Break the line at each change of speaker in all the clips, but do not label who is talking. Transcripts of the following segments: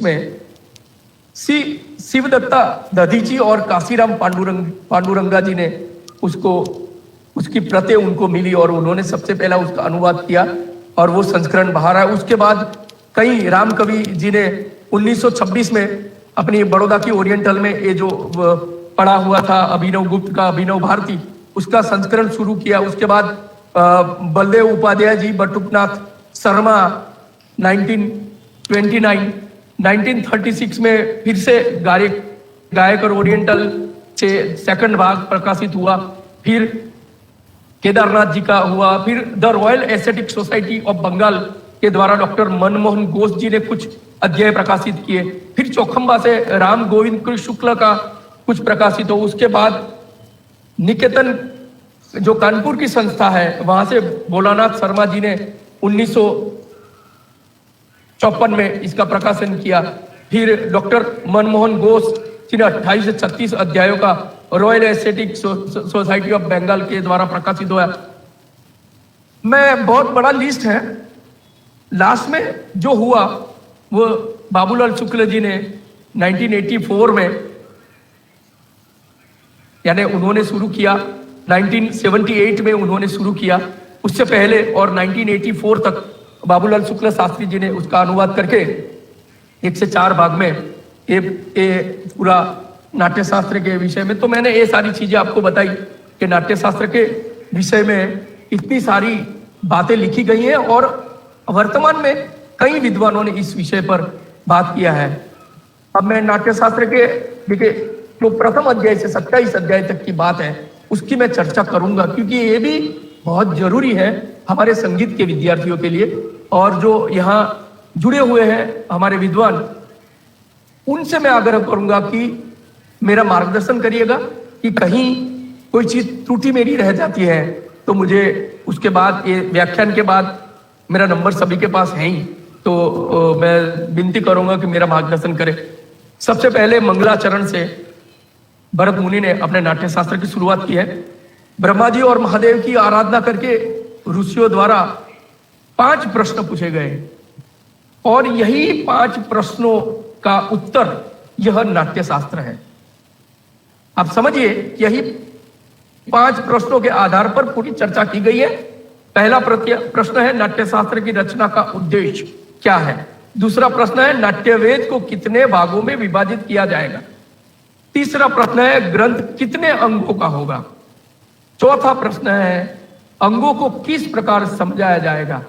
में शिवदत्ता दधीची और काशीराम पांडुरंगा जी ने उसकी प्रतें उनको मिली और उन्होंने सबसे पहला उसका अनुवाद किया और वो संस्करण बाहर आया। उसके बाद कई राम कवि जी ने 1926 में अपनी बड़ौदा की ओरिएंटल में ये जो पढ़ा हुआ था अभिनव गुप्त का अभिनव भारती, उसका संस्करण शुरू किया। उसके बाद बलदेव उपाध्याय जी, बटुकनाथ शर्मा 1929, 1936 में फिर से गायक और ओरिएंटल से सेकंड भाग प्रकाशित हुआ। फिर केदारनाथ जी का हुआ। फिर the Royal Asiatic Society of Bengal के द्वारा डॉक्टर मनमोहन घोष जी ने कुछ अध्याय प्रकाशित किए। फिर चौखंबा से राम गोविंद कृष्ण शुक्ल का कुछ प्रकाशित हो। उसके बाद निकेतन जो कानपुर की संस्था है वहां से भोलानाथ शर्मा जी ने 1954 में इसका प्रकाशन किया। फिर डॉक्टर मनमोहन घोष जी ने 28 से 36 अध्यायों का Royal Asiatic Society of Bengal के द्वारा प्रकाशित हुआ। मैं बहुत बड़ा लिस्ट है। लास्ट में जो हुआ वो बाबूलाल शुक्ल जी ने 1984 में, यानी उन्होंने शुरू किया 1978 में उन्होंने शुरू किया। उससे पहले और 1984 तक बाबूलाल शुक्ल शास्त्री जी ने उसका अनुवाद करके 1 से 4 भाग में ये पूरा नाट्य शास्त्र के विषय में, तो मैंने ये सारी चीजें आपको बताई कि नाट्य शास्त्र के विषय में इतनी सारी बातें लिखी गई हैं और वर्तमान में कई विद्वानों ने इस विषय पर बात किया है। अब मैं नाट्य शास्त्र के देखिए जो प्रथम अध्याय से 27 अध्याय तक की बात है उसकी मैं चर्चा करूंगा, क्योंकि ये भी बहुत जरूरी है हमारे संगीत के विद्यार्थियों के लिए। और जो यहाँ जुड़े हुए हैं हमारे विद्वान, उनसे मैं आग्रह करूंगा कि मेरा मार्गदर्शन करिएगा कि कहीं कोई चीज त्रुटि मेरी रह जाती है तो मुझे उसके बाद ये व्याख्यान के बाद मेरा नंबर सभी के पास है ही, तो मैं विनती करूंगा कि मेरा मार्गदर्शन करें। सबसे पहले मंगलाचरण से भरत मुनि ने अपने नाट्य शास्त्र की शुरुआत की है। ब्रह्मा जी और महादेव की आराधना करके ऋषियों द्वारा 5 प्रश्न पूछे गए और यही 5 प्रश्नों का उत्तर यह नाट्य शास्त्र है। आप समझिए, यही 5 प्रश्नों के आधार पर पूरी चर्चा की गई है। पहला प्रश्न है नाट्य शास्त्र की रचना का उद्देश्य क्या है। दूसरा प्रश्न है नाट्यवेद को कितने भागों में विभाजित किया जाएगा। तीसरा प्रश्न है ग्रंथ कितने अंगों का होगा। चौथा प्रश्न है अंगों को किस प्रकार समझाया जाएगा।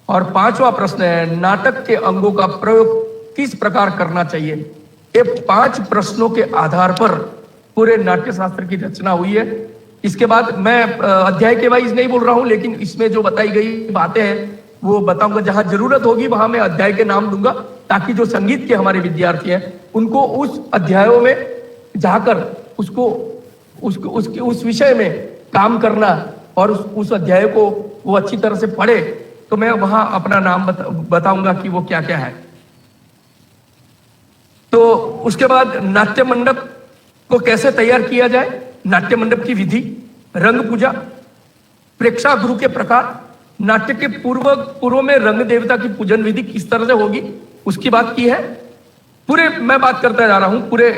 और 5वां प्रश्न है नाटक के अंगों का प्रयोग किस प्रकार करना चाहिए। ये 5 प्रश्नों के आधार पर पूरे नाट्य शास्त्र की रचना हुई है। इसके बाद मैं अध्याय के वाइज नहीं बोल रहा हूं, लेकिन इसमें जो बताई गई बातें हैं वो बताऊंगा। जहां जरूरत होगी वहां मैं अध्याय के नाम दूंगा, ताकि जो संगीत के हमारे विद्यार्थी हैं उनको उस अध्यायों में जाकर उस विषय में काम करना और उस अध्याय को वो अच्छी तरह से पढ़े, तो मैं वहां अपना नाम बताऊंगा कि वो क्या क्या है। तो उसके बाद नाट्य मंडप को कैसे तैयार किया जाए, नाट्य मंडप की विधि, रंग पूजा, प्रेक्षागृह के प्रकार, नाट्य के पूर्व में रंग देवता की पूजन विधि किस तरह से होगी उसकी बात की है। पूरे मैं बात करता जा रहा हूं, पूरे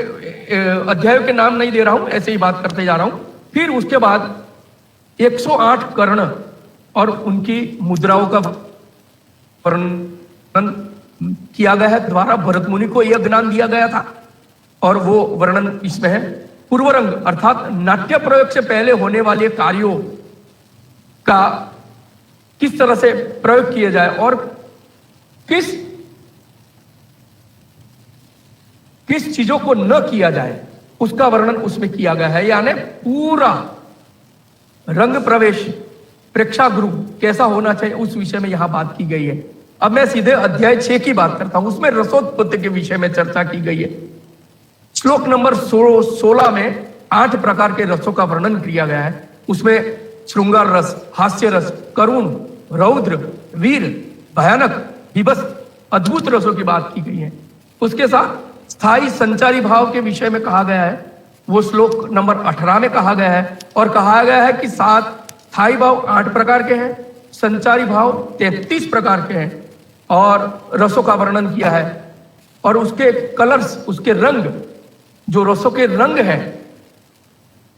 अध्यायों के नाम नहीं दे रहा हूं, ऐसे ही बात करते जा रहा हूं। फिर उसके बाद 108 कर्ण और उनकी मुद्राओं का वर्णन किया गया है। द्वारा भरत मुनि को यह ज्ञान दिया गया था और वो वर्णन इसमें है। पूर्व रंग अर्थात नाट्य प्रयोग से पहले होने वाले कार्यों का किस तरह से प्रयोग किया जाए और किस चीजों को न किया जाए उसका वर्णन उसमें किया गया है। यानी पूरा रंग प्रवेश, प्रेक्षागृह कैसा होना चाहिए उस विषय में यहां बात की गई है। अब मैं सीधे अध्याय 6 की बात करता हूं, उसमें रसोत्पत्ति के विषय में चर्चा की गई है। श्लोक नंबर 16 में 8 प्रकार के रसों का वर्णन किया गया है। उसमें श्रृंगार रस, हास्य रस, करुण, रौद्र, वीर, भयानक, विभत्स, अद्भुत रसों की बात की गई है। उसके साथ स्थायी संचारी भाव के विषय में कहा गया है, वो श्लोक नंबर 18 में कहा गया है। और कहा गया है कि 7 स्थायी भाव 8 प्रकार के हैं, संचारी भाव 33 प्रकार के हैं और रसों का वर्णन किया है। और उसके कलर्स, उसके रंग, जो रसों के रंग हैं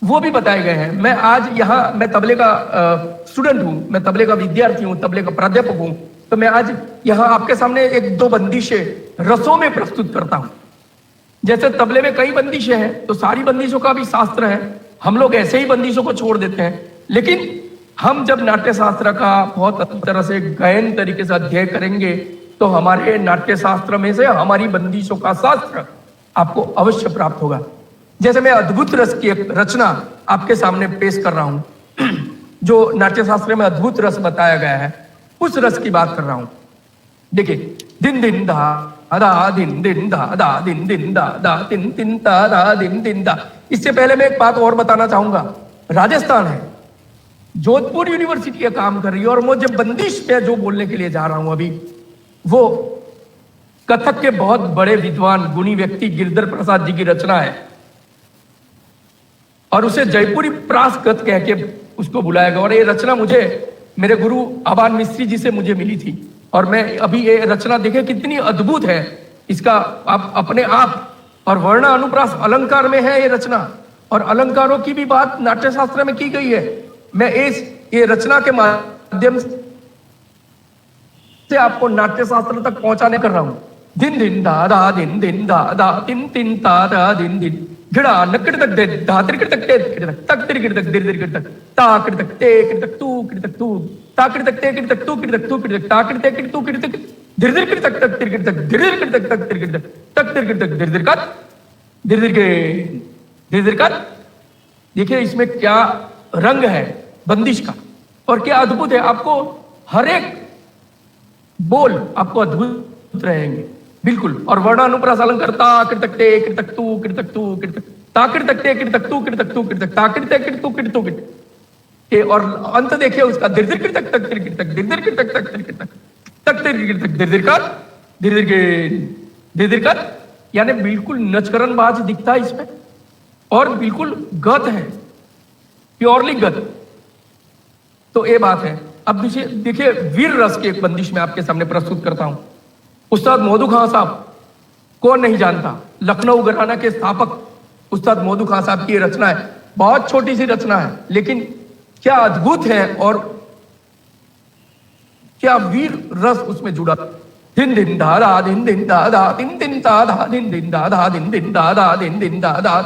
वो भी बताए गए हैं। मैं आज यहाँ, मैं तबले का स्टूडेंट हूँ, मैं तबले का विद्यार्थी हूँ, तबले का प्राध्यापक हूँ, तो मैं आज यहाँ आपके सामने एक दो बंदिशें रसों में प्रस्तुत करता हूँ। जैसे तबले में कई बंदिशें हैं, तो सारी बंदिशों का भी शास्त्र है, हम लोग ऐसे ही बंदिशों को छोड़ देते हैं। लेकिन हम जब नाट्य शास्त्र का बहुत अच्छी तरह से गहन तरीके से अध्ययन करेंगे तो हमारे नाट्य शास्त्र में से हमारी बंदिशों का शास्त्र आपको अवश्य प्राप्त होगा। जैसे मैं अद्भुत रस की एक रचना आपके सामने पेश कर रहा हूं, जो नाट्य शास्त्र में अद्भुत रस बताया गया है, उस रस की बात कर रहा हूं। देखिए, दिन दिन दा दा दिन दिन दा दा दिन दिन दा दा दिन दिन दा दा दिन दिन दा। इससे पहले मैं एक बात और बताना चाहूंगा। राजस्थान है, जोधपुर यूनिवर्सिटी का काम कर रही है, और मुझे बंदिश में जो बोलने के लिए जा रहा हूं अभी, वो कथक के बहुत बड़े विद्वान गुणी व्यक्ति गिरधर प्रसाद जी की रचना है, और उसे जयपुरी प्रासगत कह के उसको बुलाया गया। और ये रचना मुझे मेरे गुरु अबान मिस्त्री जी से मुझे मिली थी, और मैं अभी ये रचना देखे कितनी अद्भुत है, इसका आप अपने आप, और वर्ण अनुप्रास अलंकार में है ये रचना, और अलंकारों की भी बात नाट्य शास्त्र में की गई है। मैं ये रचना के माध्यम से आपको नाट्य शास्त्र तक पहुंचाने कर रहा हूं। दिन दिन दा दा दिन दिन दा दा दिन दिन ता दा दिन दिन गिड़ा नकड़ तक दे धा तिर तक ते तक तिर तक दिर दिर तक ता कर तक ते कर तक तू ता कर तक ते कर तक तू कर तक तू कर तक ता कर ते कर तू कर तक दिर दिर तक तक तिर तक दिर दिर तक तक तिर तक तक तिर तक दिर दिर का दिर दिर के दिर दिर का। देखिए इसमें क्या रंग है बंदिश का, और क्या अद्भुत है। आपको हर एक बोल आपको अद्भुत रहेंगे बिल्कुल। और वर्णानुप्रास अलंकार ता कृतक ते कृतक तू कृतक तू कृतक ता कृतक ते कृतक तू कृतक तू कृतक ता कृतक कृतक तू कृतक तू। ये और अंत देखिए उसका दिर दिर कृतक तक तिर कृतक दिर दिर कृतक तक तिर कृतक तक तिर कृतक दिर दिर का दिर दिर के दिर दिर का। यानी बिल्कुल नचकरण बाज दिखता है इसमें, और बिल्कुल गत है, प्योरली गत। तो ये बात है। अब देखिए वीर रस की एक बंदिश में आपके सामने प्रस्तुत करता हूं। उस्ताद मौदू खां साहब, कौन नहीं जानता, लखनऊ घराना के स्थापक उस्ताद मौदू खां साहब की रचना है। बहुत छोटी सी रचना है, लेकिन क्या अद्भुत है और क्या वीर रस उसमें जुड़ा। दिन दिन दा दा दिन दिन दा दा दिन दिन दा दा दिन दिन दा दा दिन दिन दा दा दिन दिन दा दा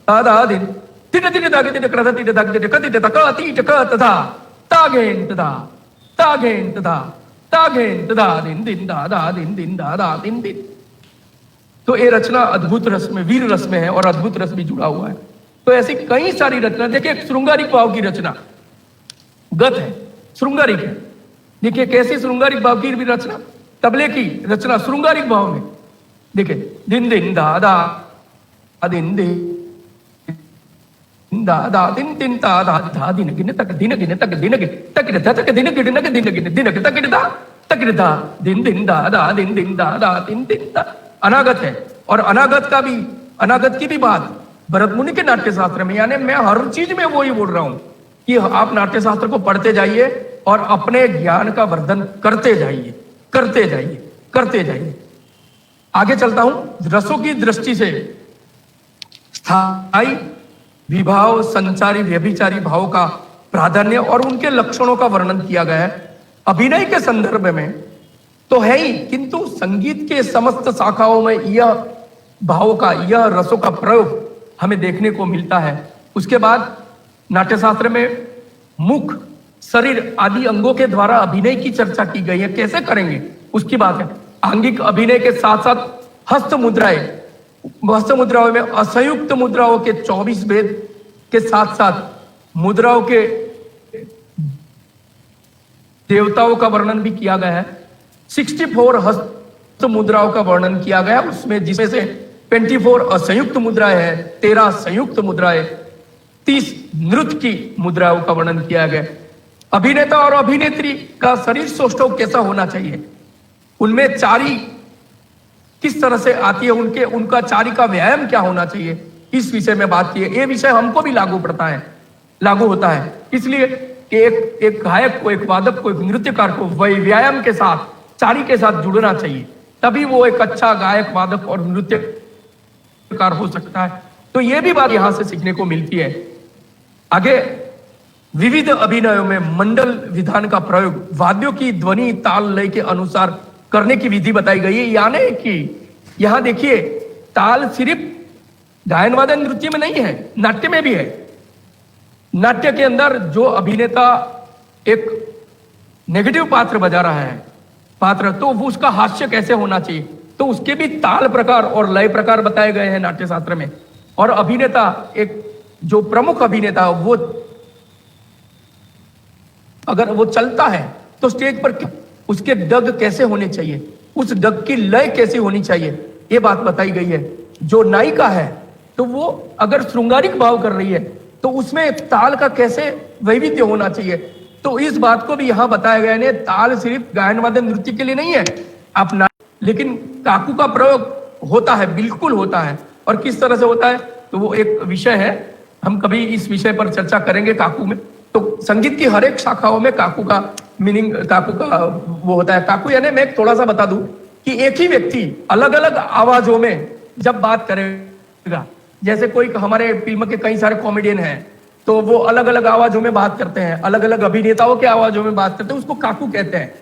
दा दा दिन दिन दिन दा दिन क्रत दिन दा दिन क दिन क ती क तथा तागेन तथा तागेन तथा तागेन तथा दिन दिन दा दा दिन दिन दा दा दिन दिन। तो ये रचना अद्भुत रस में, वीर रस में है, और अद्भुत रस भी जुड़ा हुआ है। तो ऐसी कई सारी रचना। देखिए श्रृंगारिक भाव की रचना गत है, श्रृंगारिक है। देखिए कैसी श्रृंगारिक भाव की भी रचना, तबले की रचना श्रृंगारिक भाव में। देखिए दिन दिन दा दा दिन दिन दा दा दिन दिन दा दा धा दिन गिन तक दिन गिन तक दिन गिन तक तक दिन गिन तक दिन गिन दिन तक दा तक दा दिन दिन दा दा दिन दिन दा दा दिन दिन दा। अनागत है, और अनागत की भी बात भरत मुनि के नाट्य शास्त्र में। यानी मैं हर चीज में वो ही बोल रहा हूं कि आप नाट्य शास्त्र को पढ़ते जाइए और अपने ज्ञान का वर्धन करते जाइए, करते जाइए, करते जाइए। आगे चलता हूं। रसों की दृष्टि से स्थायी विभाव, संचारी, व्यभिचारी भाव का प्राधान्य और उनके लक्षणों का वर्णन किया गया है। अभिनय के संदर्भ में तो है ही, किंतु संगीत के समस्त शाखाओं में यह भाव का, यह रसों का प्रयोग हमें देखने को मिलता है। उसके बाद नाट्यशास्त्र में मुख, शरीर आदि अंगों के द्वारा अभिनय की चर्चा की गई है। कैसे करेंगे उसकी बात है। आंगिक अभिनय के साथ साथ हस्त मुद्राएं, हस्त मुद्राओं में असंयुक्त मुद्राओं के 24 भेद के साथ साथ मुद्राओं के देवताओं का वर्णन भी किया गया है। 64 हस्त मुद्राओं का वर्णन किया गया, उसमें जिसमें से 24 असंयुक्त मुद्राएं हैं, 13 संयुक्त मुद्राएं, 30 नृत्य की मुद्राओं का वर्णन किया गया। अभिनेता और अभिनेत्री का शरीर सौष्ठव कैसा होना चाहिए, उनमें चारी किस तरह से आती है, उनका चारी का व्यायाम क्या होना चाहिए, इस विषय में बात की है। ये विषय हमको भी लागू होता है। इसलिए एक गायक को, एक वादक को, एक नृत्यकार को व्यायाम के साथ, चारी के साथ जुड़ना चाहिए। तभी वो एक अच्छा गायक, वादक और नृत्यकार हो सकता है। तो ये भी बात यहां से सीखने को मिलती है। आगे विविध अभिनयों में मंडल विधान का प्रयोग वाद्यों की ध्वनि ताल लय के अनुसार करने की विधि बताई गई है। यानी कि यहां देखिए, ताल सिर्फ गायन वादन नृत्य में नहीं है, नाट्य में भी है। नाट्य के अंदर जो अभिनेता एक नेगेटिव पात्र बजा रहा है तो वो उसका हास्य कैसे होना चाहिए, तो उसके भी ताल प्रकार और लय प्रकार बताए गए हैं नाट्य शास्त्र में। और अभिनेता, एक जो प्रमुख अभिनेता वो अगर वो चलता है तो स्टेज पर उसके डग कैसे होने चाहिए, उस डग की लय कैसी होनी चाहिए, ये बात बताई गई है। जो नायिका है तो वो अगर श्रृंगारिक भाव कर रही है तो उसमें ताल का कैसे वैविध्य होना चाहिए, तो इस बात को भी यहां बताया गया है। ताल सिर्फ गायन वादन नृत्य के लिए नहीं है अपना, लेकिन काकू का प्रयोग होता है, बिल्कुल होता है। और किस तरह से होता है तो वो एक विषय है, हम कभी इस विषय पर चर्चा करेंगे काकू में। तो संगीत की हर एक शाखाओं में काकू का मीनिंग, काकू का वो होता है। काकू यानी मैं थोड़ा सा बता दूं कि एक ही व्यक्ति अलग अलग आवाजों में जब बात करेगा, जैसे कोई हमारे फिल्म के कई सारे कॉमेडियन हैं तो वो अलग अलग आवाजों में बात करते हैं, अलग अलग अभिनेताओं के आवाजों में बात करते हैं, उसको काकू कहते हैं।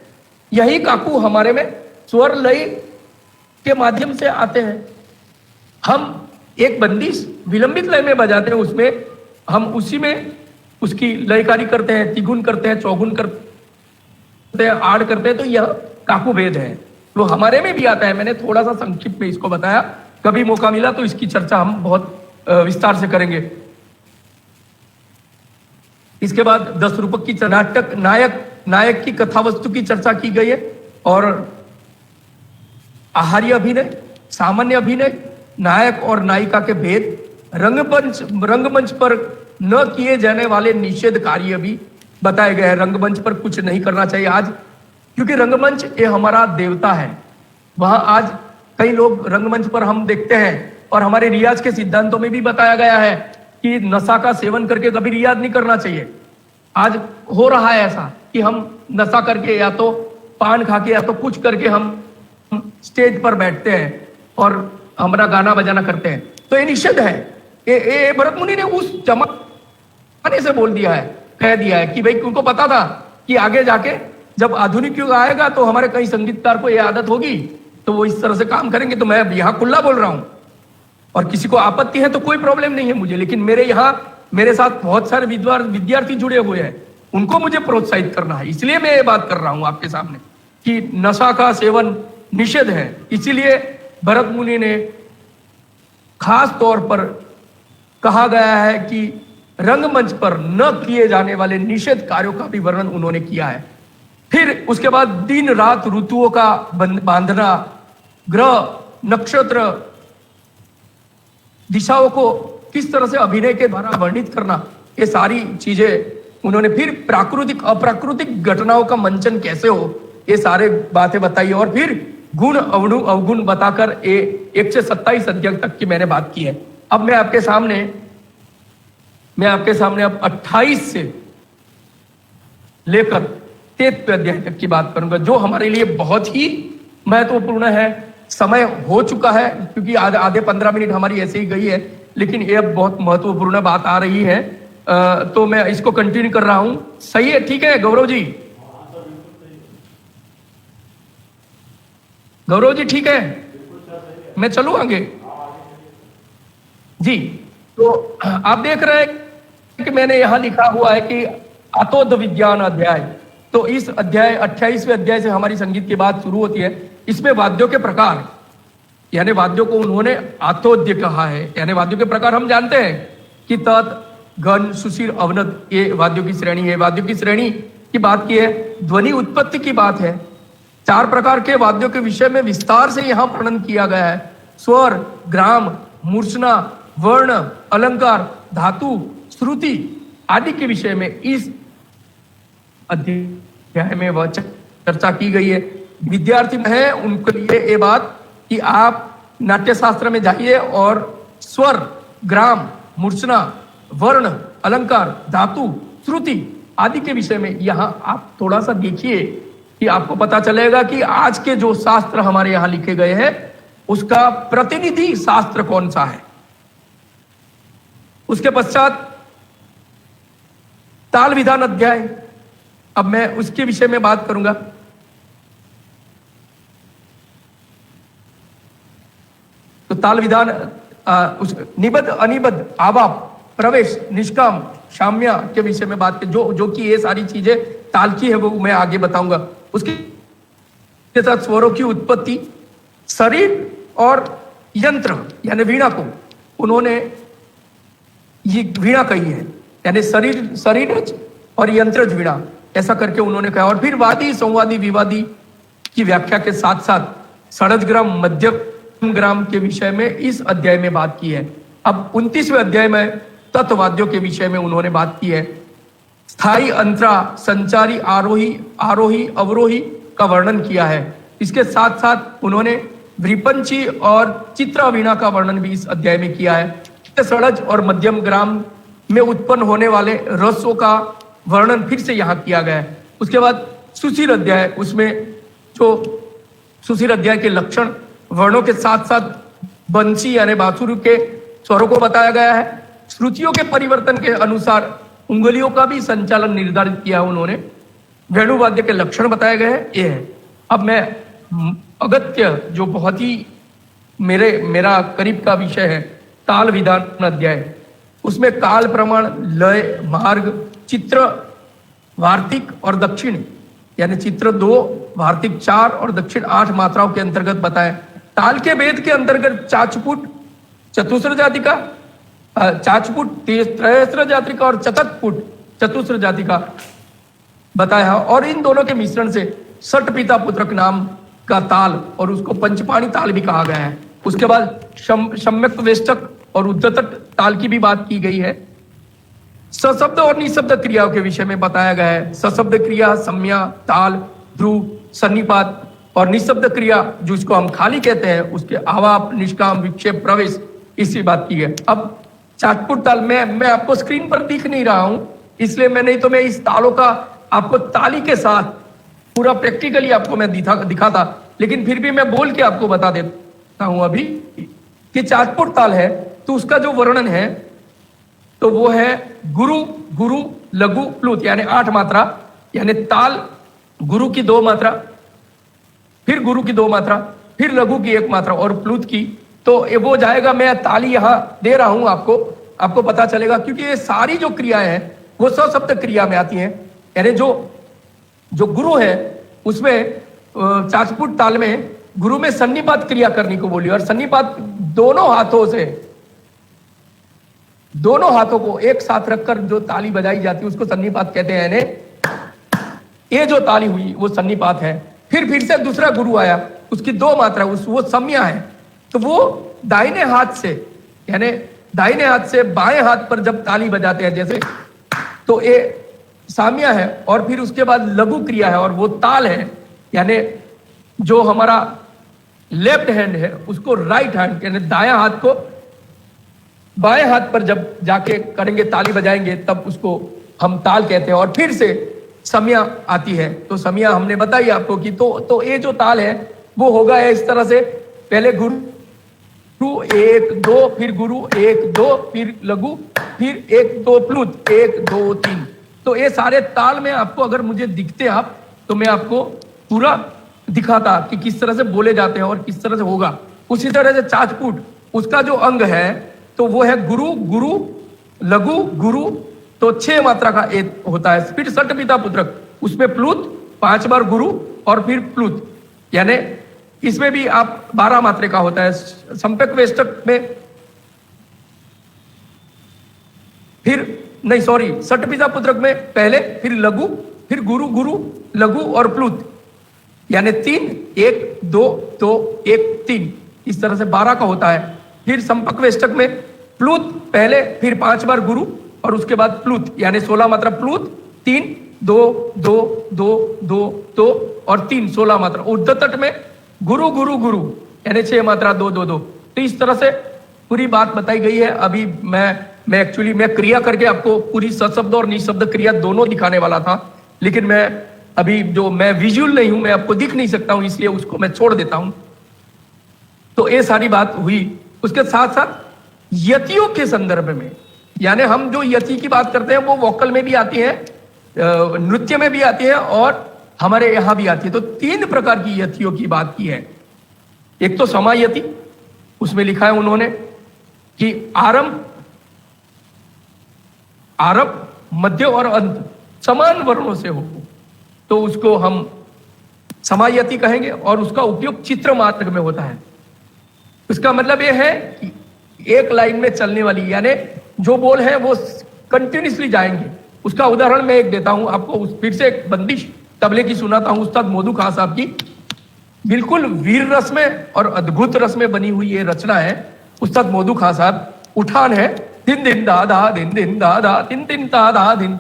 यही काकू हमारे में स्वर लय के माध्यम से आते हैं। हम एक बंदिश विलंबित लय में बजाते हैं, उसमें हम उसी में उसकी लयकारी करते हैं, तिगुन करते हैं, चौगुन करते हैं, आड़ करते हैं, तो यह काकू भेद है, वो हमारे में भी आता है। मैंने थोड़ा सा संक्षिप्त में इसको बताया, कभी मौका मिला तो इसकी चर्चा हम बहुत विस्तार से करेंगे। इसके बाद 10 रूपक की नाटक नायक की कथा वस्तु की चर्चा की गई है, और आहार्य अभिनय, सामान्य अभिनय, नायक और नायिका के भेद, रंगमंच पर न किए जाने वाले निषेध कार्य भी बताए गए हैं। रंगमंच पर कुछ नहीं करना चाहिए आज, क्योंकि रंगमंच ये हमारा देवता है। वहां आज कई लोग रंगमंच पर हम देखते हैं, और हमारे रियाज के सिद्धांतों में भी बताया गया है कि नशा का सेवन करके कभी रियाज नहीं करना चाहिए। आज हो रहा है ऐसा कि हम नशा करके या तो पान खा के या तो कुछ करके हम स्टेज पर बैठते हैं और हमारा गाना बजाना करते हैं, तो ये निषेध है। ये भरत मुनि ने उस जमाने से बोल दिया है, कह दिया है कि भाई उनको पता था कि आगे जाके जब आधुनिक युग आएगा तो हमारे कई संगीतकार को ये आदत होगी, तो वो इस तरह से काम करेंगे। तो मैं यहाँ खुला बोल रहा हूं, और किसी को आपत्ति है तो कोई प्रॉब्लम नहीं है मुझे, लेकिन मेरे यहाँ मेरे साथ बहुत सारे विद्यार्थी जुड़े हुए हैं, उनको मुझे प्रोत्साहित करना है, इसलिए मैं ये बात कर रहा हूं आपके सामने कि नशा का सेवन निषेध है। इसीलिए भरत मुनि ने खास तौर पर कहा गया है कि रंगमंच पर न किए जाने वाले निषेध कार्यों का भी वर्णन उन्होंने किया है। फिर उसके बाद दिन रात ऋतुओं का बांधना, ग्रह नक्षत्र दिशाओं को किस तरह से अभिनय के द्वारा वर्णित करना, ये सारी चीजें उन्होंने, फिर प्राकृतिक अप्राकृतिक घटनाओं का मंचन कैसे हो, ये सारे बातें बताई। और फिर गुण अवगुण बताकर 1 से 27 अध्याय तक की मैंने बात की है। अब मैं आपके सामने अब 28 से लेकर 33 अध्याय तक की बात करूंगा, जो हमारे लिए बहुत ही महत्वपूर्ण है। समय हो चुका है, क्योंकि आधे 15 मिनट हमारी ऐसे ही गई है, लेकिन ये अब बहुत महत्वपूर्ण बात आ रही है, तो मैं इसको कंटिन्यू कर रहा हूं। सही है? ठीक है गौरव जी? गौरव जी ठीक है? मैं चलूं आगे जी? तो आप देख रहे हैं कि मैंने यहां लिखा हुआ है कि आतोद विज्ञान अध्याय, तो इस अध्याय 28वें अध्याय से हमारी संगीत की बात शुरू होती है। इसमें वाद्यों के प्रकार, यानी वाद्यों को उन्होंने आतोद्य कहा है। यानी वाद्यों के प्रकार हम जानते हैं कि तत्, घन, सुशील, अवनत, ये वाद्यों की श्रेणी है। वाद्यों की श्रेणी की बात की है, ध्वनि उत्पत्ति की बात है। 4 प्रकार के वाद्यों के विषय में विस्तार से यहां वर्णन किया गया है। स्वर, ग्राम, मूर्छना, वर्ण, अलंकार, धातु, श्रुति आदि के विषय में इस अध्याय में वह चर्चा की गई है। विद्यार्थी है उनके लिए ये बात कि आप नाट्य शास्त्र में जाइए और स्वर, ग्राम, मूर्छना, वर्ण, अलंकार, धातु, श्रुति आदि के विषय में यहां आप थोड़ा सा देखिए कि आपको पता चलेगा कि आज के जो शास्त्र हमारे यहां लिखे गए हैं उसका प्रतिनिधि शास्त्र कौन सा है। उसके पश्चात ताल विधान अध्याय, अब मैं उसके विषय में बात करूंगा। तो ताल विधान निबद्ध अनिबद्ध आवाप प्रवेश निष्काम शाम्या के विषय में बात की, जो कि ये सारी चीजें ताल की है वो मैं आगे बताऊंगा। उसके साथ स्वरों की उत्पत्ति, शरीर और यंत्र यानी वीणा को उन्होंने ये वीणा कही है, यानी शरीरज और यंत्रज वीणा ऐसा करके उन्होंने कहा। और फिर वादी संवादी विवादी की व्याख्या के साथ साथ षडज ग्राम मध्यम ग्राम के विषय में इस अध्याय में बात की है। अब 29वें अध्याय में तत्ववाद्यों के विषय में उन्होंने बात की है। स्थायी अंतरा संचारी आरोही अवरोही का वर्णन किया है। इसके साथ साथ उन्होंने वृपंची और चित्रा वीणा का वर्णन भी इस अध्याय में किया है। षडज और मध्यम ग्राम में उत्पन्न होने वाले रसों का वर्णन फिर से यहाँ किया गया है। उसके बाद सुशील अध्याय, उसमें जो सुशील अध्याय के लक्षण वर्णों के साथ साथ बंसी यानी बांसुरी के स्वरों को बताया गया है। श्रुतियों के परिवर्तन के अनुसार उंगलियों का भी संचालन निर्धारित किया उन्होंने। वेणुवाद्य के लक्षण बताए गए हैं, ये है। अब मैं अगत्य जो बहुत ही मेरा करीब का विषय है, ताल विधान अध्याय, उसमें काल प्रमाण लय मार्ग चित्र वार्तिक और दक्षिण यानी चित्र 2 वार्तिक 4 और दक्षिण 8 मात्राओं के अंतर्गत बताए। ताल के वेद के अंतर्गत चाचपुट चतुस्र जाति का, चाचपुट त्रयस्र जाति का और चतुष्पुट चतुस्र जाति का बताया। और इन दोनों के मिश्रण से सठ पिता पुत्रक नाम का ताल और उसको पंचपाणी ताल भी कहा गया है। उसके बाद सम्यक वेष्टक और उद्धतट ताल की भी बात की गई है। सशब्द और निशब्द क्रियाओं के विषय में बताया गया है। सशब्द क्रिया सम्या ताल ध्रुव सन्निपात और निशब्द क्रिया जिसको हम खाली कहते हैं उसके आवाप निष्काम विक्षेप प्रवेश, इसी बात की है। अब चाटपुट ताल मैं आपको स्क्रीन पर दिख नहीं रहा हूं, इसलिए मैं नहीं तो मैं इस तालों का आपको ताली के साथ पूरा प्रैक्टिकली आपको मैं दिखाता, लेकिन फिर भी मैं बोल के आपको बता देता हूं अभी कि चाटपुट ताल है तो उसका जो वर्णन है तो वो है गुरु गुरु लघु प्लुत यानी 8 मात्रा, यानी ताल गुरु की 2 मात्रा, फिर गुरु की 2 मात्रा, फिर लघु की 1 मात्रा और प्लुत की। तो वो जाएगा, मैं ताली यहां दे रहा हूं आपको पता चलेगा, क्योंकि ये सारी जो क्रियाएं हैं वो सशब्द क्रिया में आती हैं। यानी जो गुरु है उसमें चाचपुट ताल में गुरु में सन्निपात क्रिया करने को बोली, और सन्निपात दोनों हाथों को एक साथ रखकर जो ताली बजाई जाती है उसको सन्निपात कहते हैं। यानी ये जो ताली हुई वो सन्निपात है। फिर से दूसरा गुरु आया, उसकी 2 मात्रा वो सम्या है, तो वो दाहिने हाथ से यानी दाहिने हाथ से बाएं हाथ पर जब ताली बजाते हैं जैसे, तो ये साम्या है। और फिर उसके बाद लघु क्रिया है और वो ताल है, यानी जो हमारा लेफ्ट हैंड है उसको राइट हैंड यानी दायां हाथ को बाएं हाथ पर जब जाके करेंगे ताली बजाएंगे तब उसको हम ताल कहते हैं। और फिर से सम्या आती है, तो सम्या हमने बताई आपको कि तो ये जो ताल है वो होगा इस तरह से, पहले गुरु 1 2, फिर गुरु 1 2, फिर लघु, फिर 1 2 प्लुत 1 2 3। तो ये सारे ताल में आपको अगर मुझे दिखते आप तो मैं आपको पूरा दिखाता कि किस तरह से बोले जाते हैं और किस तरह से होगा। उसी तरह से चाचपुट उसका जो अंग है तो वो है गुरु गुरु लघु गुरु, तो 6 मात्रा का एक होता है। फिर सठ पिता पुत्रक उसमें प्लुत 5 बार गुरु और फिर प्लुत, यानी इसमें भी आप 12 मात्रे का होता है। संपेक वेष्टक में सठ पिता पुत्रक में पहले फिर लघु, फिर गुरु गुरु लघु और प्लुत, यानी 3 1 2 2 1 3, इस तरह से 12 का होता है। फिर संपक वेष्टक में प्लुत पहले, फिर 5 बार गुरु और उसके बाद प्लुत, यानी 16 मात्रा प्लुत 3 2 2 2 2 2 और 3 16 मात्रा। उद्धतट में गुरु गुरु गुरु यानी 6 मात्रा 2 2 2। तो इस तरह से पूरी बात बताई गई है। अभी मैं एक्चुअली क्रिया करके आपको पूरी सशब्द और निशब्द क्रिया दोनों दिखाने वाला था, लेकिन मैं अभी जो मैं विजुअल नहीं हूं, मैं आपको दिख नहीं सकता हूं, इसलिए उसको मैं छोड़ देता हूं। तो ये सारी बात हुई। उसके साथ साथ यतियों के संदर्भ में, यानी हम जो यति की बात करते हैं वो वोकल में भी आती है, नृत्य में भी आती है और हमारे यहां भी आती है। तो 3 प्रकार की यतियों की बात की है। एक तो समायति, उसमें लिखा है उन्होंने कि आरंभ, मध्य और अंत समान वर्णों से हो, तो उसको हम समायति कहेंगे और उसका उपयोग चित्र मार्ग में होता है। इसका मतलब यह है कि एक लाइन में चलने वाली, यानी जो बोल है वो कंटिन्यूसली जाएंगे। उसका उदाहरण मैं एक देता हूं आपको, फिर से एक बंदिश तबले की सुनाता हूं उस्ताद मोदू खां साहब की। बिल्कुल वीर रस में और अद्भुत रस में बनी हुई ये रचना है उस्ताद मोदू खां साहब। उठान है दिन दिन दा दा दिन दिन दा दा दिन दिन दा दा दिन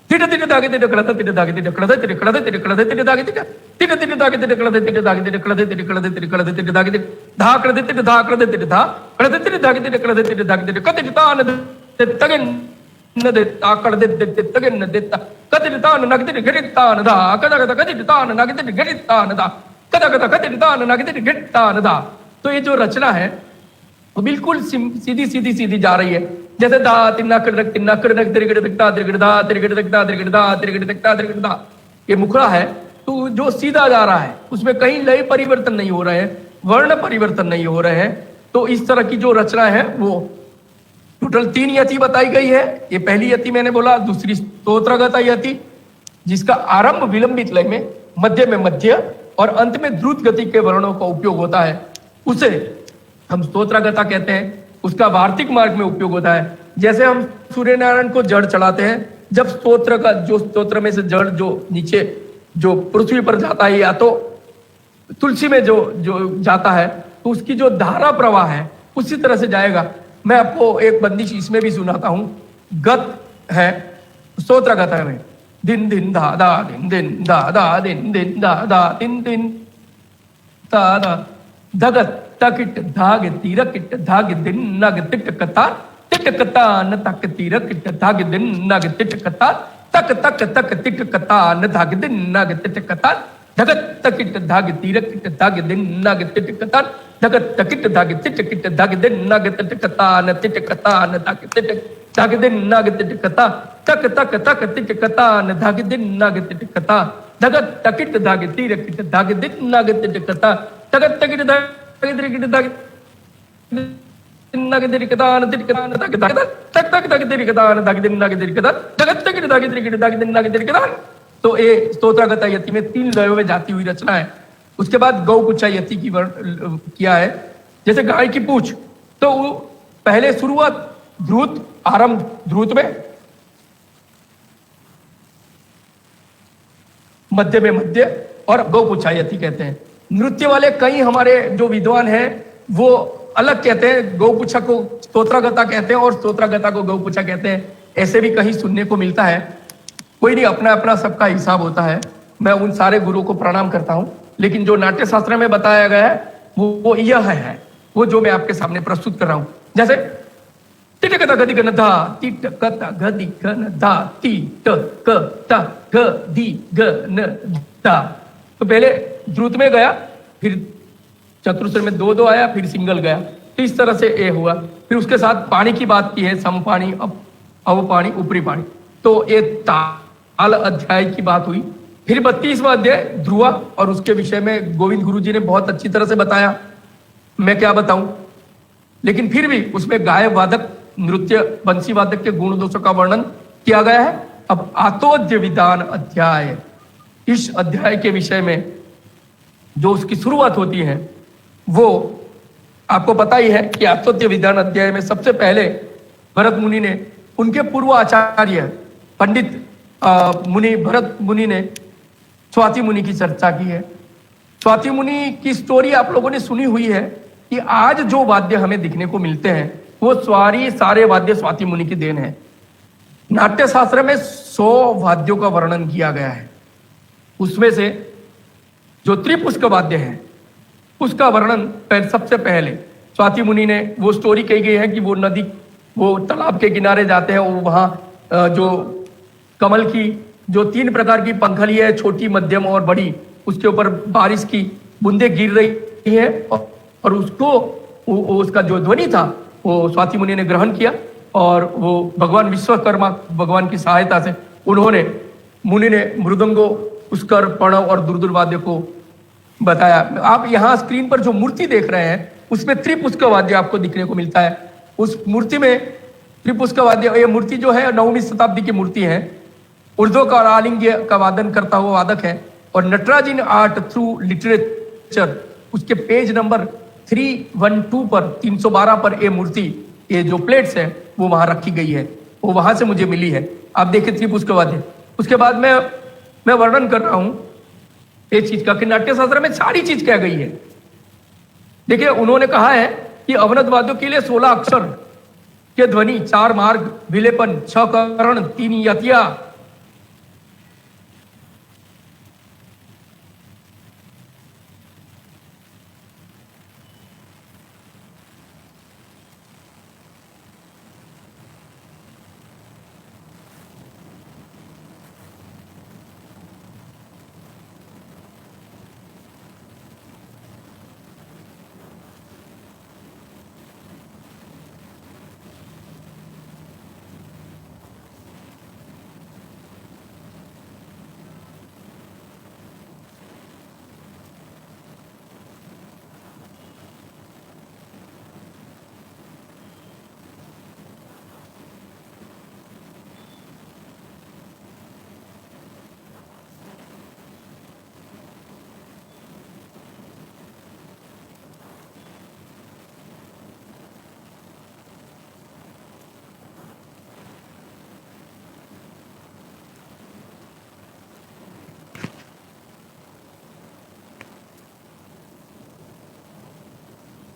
तिट तिट दागे तिट कड़दा तिट दागे तिट कड़दा तिट कड़दा तिट कड़दा तिट दागे तिट तिट तिट दागे तिट कड़दा तिट दागे तिट कड़दा तिट कड़दा तिट कड़दा तिट दागे तिट धा कड़दा तिट धा कड़दा तिट धा कड़दा तिट दागे तिट कड़दा तिट दागे तिट कतिट तान तगन न दे ता कड़दे दे तगन न दे ता कतिट तान नग तिट घटित तान धा कदा कदा कतिट तान नग तिट घटित तान धा कदा कदा कतिट तान नग तिट घटित तान धा। तो ये जो रचना है वो बिल्कुल सीधी सीधी सीधी जा रही है। जैसे दा तिन्ना कड़क तिरगड़ दिखता तिरगड़दा तिरगड़ दिखता तिरगड़दा तिरगड़ दिखता तिरगड़दा, ये मुखड़ा है तो जो सीधा जा रहा है, उसमें कहीं लय परिवर्तन नहीं हो रहे हैं, वर्ण परिवर्तन नहीं हो रहे हैं। तो इस तरह की जो रचना है वो टोटल 3 यति बताई गई है। ये पहली यति मैंने बोला, दूसरी स्तोत्रगता यति जिसका आरंभ विलंबित लय में, मध्य में मध्य और अंत में द्रुत गति के वर्णों का उपयोग होता है, उसे हम स्तोत्रगता कहते हैं। उसका वार्तिक मार्ग में उपयोग होता है। जैसे हम सूर्य नारायण को जड़ चढ़ाते हैं, जब स्तोत्र का जो स्तोत्र में से जड़ जो नीचे जो पृथ्वी पर जाता है या तो तुलसी में जो जाता है, तो उसकी जो धारा प्रवाह है उसी तरह से जाएगा। मैं आपको एक बंदिश इसमें भी सुनाता हूं। गत है स्तोत्रगता में, दिन दिन धा दा दिन दिन दा दा दिन दिन दा दा दिन दिन दा दा धगत तकिट धाग तीरकिट धाग दिन नग तिट कता न तक तीरकिट धाग दिन नग तिट कता तक तक तक तिट कता न धाग दिन नग तिट कता धगत तकिट धाग तीरकिट धाग दिन नग तिट कता धगत तकिट धाग तिट धाग दिन नग तिट कता न तिट कता न तक तिट धाग दिन नग तिट कता तक तक तक तिट कता न धाग दिन नग तिट कता धगत तकिट धाग तीरकिट धाग दिन नग तिट कता धगत तकिट धाग तो ये स्तोत्रगता यति में 3 लयों में जाती हुई रचना है। उसके बाद गौ कुचा यति की किया है। जैसे गाय की पूछ, तो पहले शुरुआत ध्रुत, आरंभ ध्रुत में, मध्य में मध्य और गौ कुचा यति कहते हैं। नृत्य वाले कई हमारे जो विद्वान हैं वो अलग कहते हैं, गौपुच्छा को स्तोत्रगता कहते हैं और स्तोत्रगता को गौपुच्छा कहते हैं। ऐसे भी कहीं सुनने को मिलता है। कोई नहीं, अपना अपना सबका हिसाब होता है। मैं उन सारे गुरुओं को प्रणाम करता हूं, लेकिन जो नाट्य शास्त्र में बताया गया है वो यह है, वो जो मैं आपके सामने प्रस्तुत कर रहा हूं। जैसे तिटकता गदि गन धा तिटकता गदि गन धा तिटकता गदि गन धा। तो पहले द्रुत में गया, फिर चतुस्वर में 2-2 आया, फिर सिंगल गया। तो इस तरह से ए हुआ। फिर उसके साथ पानी की बात की है, सम पानी, अवपानी, ऊपरी पानी। तो ये ताल अध्याय की बात हुई। फिर 32वां अध्याय ध्रुवा, और उसके विषय में गोविंद गुरु जी ने बहुत अच्छी तरह से बताया, मैं क्या बताऊं। लेकिन फिर भी उसमें गायक वादक, नृत्य, बंसी वादक के गुण दोषों का वर्णन किया गया है। अब आतोद्य विधान अध्याय, इस अध्याय के विषय में जो उसकी शुरुआत होती है वो आपको पता ही है कि आतोद्य विधान अध्याय में सबसे पहले भरत मुनि ने, उनके पूर्व आचार्य पंडित मुनि भरत मुनि ने स्वाति मुनि की चर्चा की है। स्वाति मुनि की स्टोरी आप लोगों ने सुनी हुई है कि आज जो वाद्य हमें दिखने को मिलते हैं वो सारे वाद्य स्वाति मुनि की देन है। नाट्य शास्त्र में 100 वाद्यों का वर्णन किया गया है। उसमें से जो त्रिपुष्क वाद्य है उसका वर्णन सबसे पहले स्वाति मुनि ने, वो स्टोरी कही गई है कि वो नदी, वो तालाब के किनारे जाते हैं, वो वहां जो कमल की जो 3 प्रकार की पंखली है, छोटी, मध्यम और बड़ी, उसके ऊपर बारिश की बूंदे गिर रही है, और उसको उसका जो ध्वनि था वो स्वाति मुनि ने ग्रहण किया, और वो भगवान विश्वकर्मा भगवान की सहायता से उन्होंने, मुनि ने मृदंगो, पुष्कर, प्रणव और दुर्दुल वाद्य को बताया। आप यहाँ स्क्रीन पर जो मूर्ति देख रहे हैं उसमें त्रिपुष्क वाद्य आपको दिखने को मिलता है। उस मूर्ति में त्रिपुष्क वाद्य, ये मूर्ति जो है 9वीं शताब्दी की मूर्ति है। उर्ध्व और आलिंग्य का वादन करता हुआ वादक है। और Nataraj in art through literature, उसके पेज नंबर 312 पर, 312 पर ये मूर्ति, ये जो प्लेट्स है वो वहां रखी गई है, वो वहां से मुझे मिली है। आप देखिए त्रिपुष्क वाद्य। उसके बाद मैं वर्णन कर रहा हूं एक चीज का कि नाट्य शास्त्र में सारी चीज क्या गई है। देखिए, उन्होंने कहा है कि अवनत वाद्यों के लिए 16 अक्षर के ध्वनि, 4 मार्ग, विलेपन, 6 करण, 3 यतिया,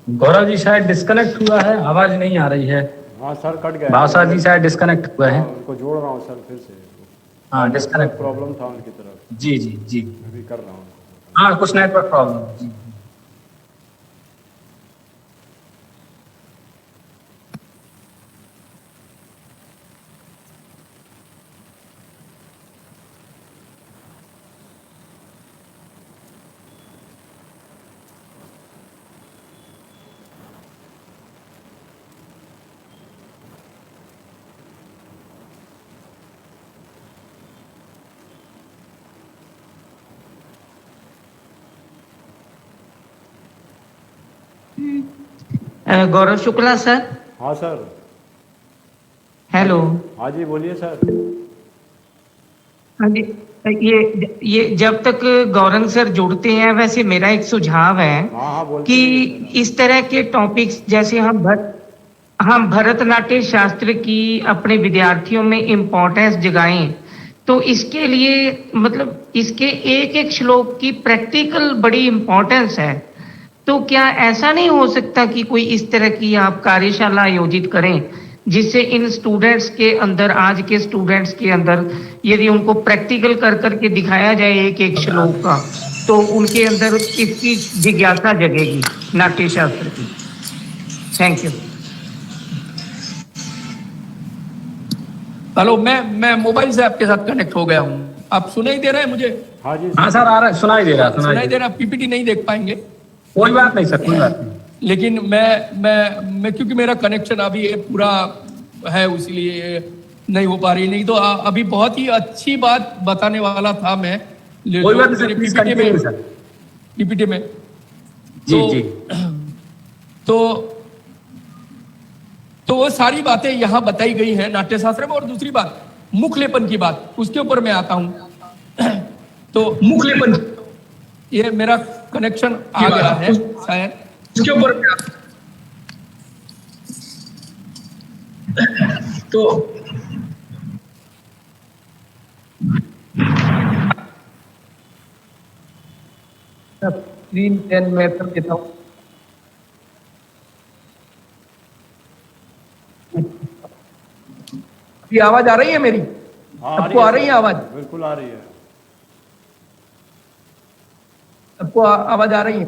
गौरव जी शायद डिस्कनेक्ट हुआ है, आवाज नहीं आ रही है।
हाँ सर, कट गया।
भाषा जी शायद डिस्कनेक्ट हुआ है।
उनको जोड़ रहा हूँ सर फिर से।
हाँ, डिस्कनेक्ट
प्रॉब्लम था उनकी तरफ।
जी जी जी,
मैं भी कर रहा हूँ।
हाँ, कुछ नेटवर्क प्रॉब्लम जी।
गौरव शुक्ला सर।
हाँ सर।
हेलो।
हाँ जी, बोलिए सर।
हाँ जी, ये जब तक गौरव सर जुड़ते हैं, वैसे मेरा एक सुझाव है
हाँ हाँ, बोलते
कि
हैं
इस तरह के टॉपिक्स, जैसे हम भरतनाट्य शास्त्र की अपने विद्यार्थियों में इम्पोर्टेंस जगाएं, तो इसके लिए मतलब इसके एक एक श्लोक की प्रैक्टिकल बड़ी इम्पोर्टेंस है। तो क्या ऐसा नहीं हो सकता कि कोई इस तरह की आप कार्यशाला आयोजित करें, जिससे इन स्टूडेंट्स के अंदर, आज के स्टूडेंट्स के अंदर, यदि उनको प्रैक्टिकल कर करके दिखाया जाए एक एक श्लोक का, तो उनके अंदर इसकी जिज्ञासा जगेगी नाट्य शास्त्र की। Thank you.
हेलो, मैं मोबाइल से आपके साथ कनेक्ट हो गया हूँ। आप सुनाई दे रहे हैं मुझे?
हाँ जी
हाँ सर, आ रहा है, सुनाई दे रहा,
सुनाई दे रहा। पीपीटी नहीं देख पाएंगे,
कोई बात नहीं सर, कोई बात नहीं।
लेकिन मैं क्योंकि मेरा कनेक्शन अभी ये पूरा है, इसलिए नहीं हो पा रही। नहीं तो अभी बहुत ही अच्छी बात बताने वाला था मैं।
कोई बात नहीं sir, please continue sir.
PPT में
जी जी,
तो वो सारी बातें यहाँ बताई गई हैं नाट्य शास्त्र में। और दूसरी बात, मुखलेपन की बात, उसके ऊपर मैं आता हूँ। तो मुखलेपन, ये मेरा कनेक्शन आ गया है शायद, उसके ऊपर तो स्क्रीन 10 में कर देता हूँ। ये आवाज आ रही है मेरी?
हाँ,
सबको आ रही है आवाज?
बिल्कुल आ रही है।
सबको आवाज आ रही है?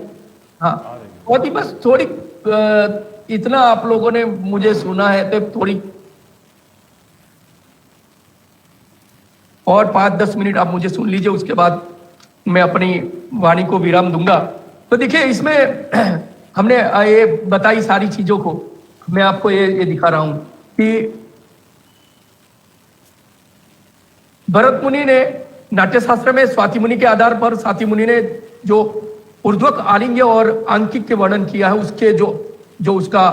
हाँ, बहुत ही, बस थोड़ी इतना आप लोगों ने मुझे सुना है तो थोड़ी और 5-10 मिनट आप मुझे सुन लीजिए, उसके बाद मैं अपनी वाणी को विराम दूंगा। तो देखिए इसमें हमने ये बताई सारी चीजों को, मैं आपको ये दिखा रहा हूं कि भरत मुनि ने नाट्यशास्त्र में स्वाति मुनि के आधार पर स्वाति मुनि ने जो ऊर्ध्वक आलिंग्य और आंकिक के वर्णन किया है, उसके जो उसका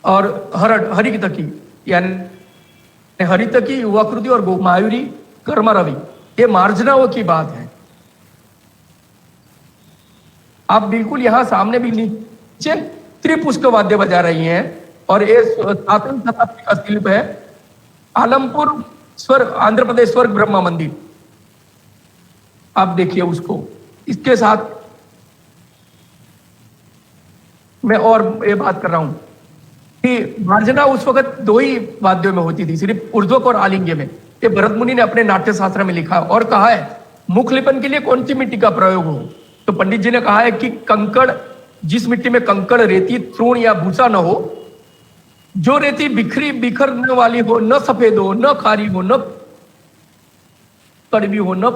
और हरितकी यानी हरितकी, युवाकृति और मायूरी, कर्म रवि, ये मार्जनाओं की बात है। आप बिल्कुल यहां सामने भी नीचे त्रिपुष्क वाद्य बजा रही हैं और ये 7वीं शताब्दी का शिल्प है, आलमपुर आंध्र प्रदेश स्वर्ग ब्रह्मा मंदिर। आप देखिए उसको। इसके साथ मैं और ये बात कर रहा हूं कि मार्जना उस वक्त 2 ही वाद्यों में होती थी, सिर्फ ऊर्ध्वक और आलिंग्य में। ये भरत मुनि ने अपने नाट्य शास्त्र में लिखा और कहा है मुख लेपन के लिए कौन सी मिट्टी का प्रयोग हो, तो पंडित जी ने कहा है कि कंकड़, जिस मिट्टी में कंकड़, रेती, तृण या भूसा न हो, जो रेती बिखरने वाली हो, न सफेद हो, न खारी हो, न कड़वी हो, न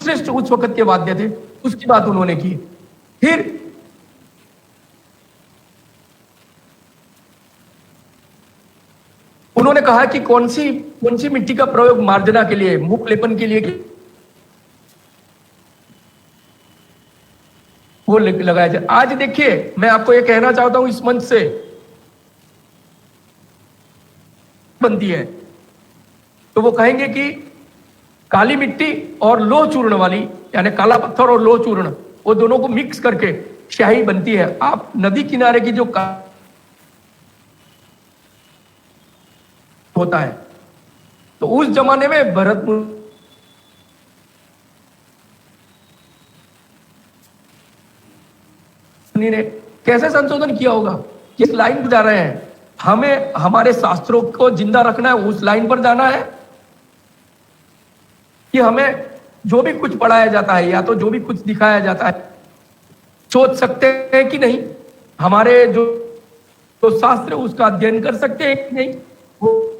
श्रेष्ठ उस वक्त के वाद्य थे, उसकी बात उन्होंने की। फिर उन्होंने कहा कि कौन सी मिट्टी का प्रयोग मार्जना के लिए, मुख लेपन के लिए वो लगाया जाए। आज देखिए मैं आपको ये कहना चाहता हूं, इस मंच से बनती है तो वो कहेंगे कि काली मिट्टी और लोह चूर्ण वाली, यानी काला पत्थर और लोह चूर्ण, वो दोनों को मिक्स करके स्याही बनती है। आप नदी किनारे की जो होता है, तो उस जमाने में भरत मुनि ने कैसे संशोधन किया होगा, किस लाइन पर जा रहे हैं, हमें हमारे शास्त्रों को जिंदा रखना है, उस लाइन पर जाना है कि हमें जो भी कुछ पढ़ाया जाता है या तो जो भी कुछ दिखाया जाता है सोच सकते हैं कि नहीं, हमारे जो शास्त्र उसका अध्ययन कर सकते हैं कि नहीं, वो